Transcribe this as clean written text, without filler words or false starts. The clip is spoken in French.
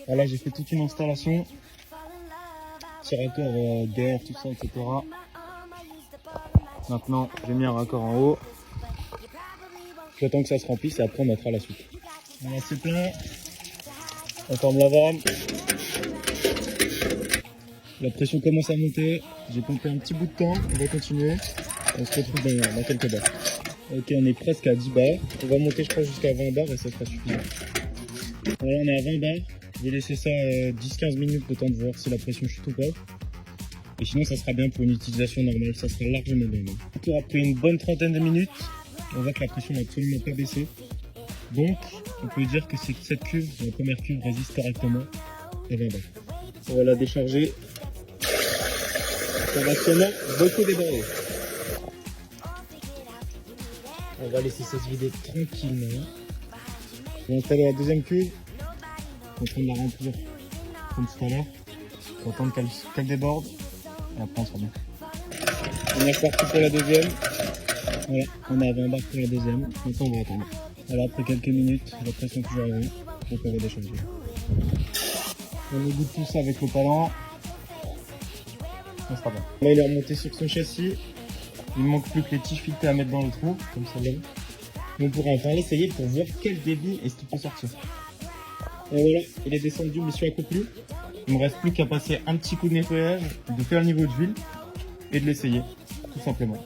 Voilà, j'ai fait toute une installation. Petit raccord d'air, tout ça, etc. Maintenant, j'ai mis un raccord en haut. J'attends que ça se remplisse et après on mettra la suite. Voilà, c'est plein. On ferme la vanne. La pression commence à monter. J'ai pompé un petit bout de temps. On va continuer. On se retrouve dans quelques barres. Ok, on est presque à 10 barres. On va monter, je crois, jusqu'à 20 barres et ça sera suffisant. Voilà, on est à 20 barres. Je vais laisser ça 10-15 minutes le temps de voir si la pression chute ou pas. Et sinon, ça sera bien pour une utilisation normale. Ça sera largement bien. Après une bonne trentaine de minutes, on voit que la pression n'a absolument pas baissé. Donc, on peut dire que cette cuve, la première cuve, résiste correctement à 20 barres. On va la décharger. Ça va sûrement beaucoup déborder. On va laisser ça se vider tranquillement. On va installer la deuxième cuve. On est en train de la remplir comme tout à l'heure. On va attendre qu'elle déborde. Et après on sera bien. On est reparti pour la deuxième. Voilà, on est à 20 barres pour la deuxième. Maintenant on va attendre. Voilà, après quelques minutes, la pression toujours à 20. Donc on va décharger. On égoutte tout ça avec le palan. Ça sera bien. Là il est remonté sur son châssis. Il ne manque plus que les tiges filetées à mettre dans le trou, comme ça là. On pourra enfin l'essayer pour voir quel débit est-ce qu'il peut sortir. Et voilà, il est descendu, je me suis accroupli. Il ne me reste plus qu'à passer un petit coup de nettoyage, de faire le niveau de huile et de l'essayer, tout simplement.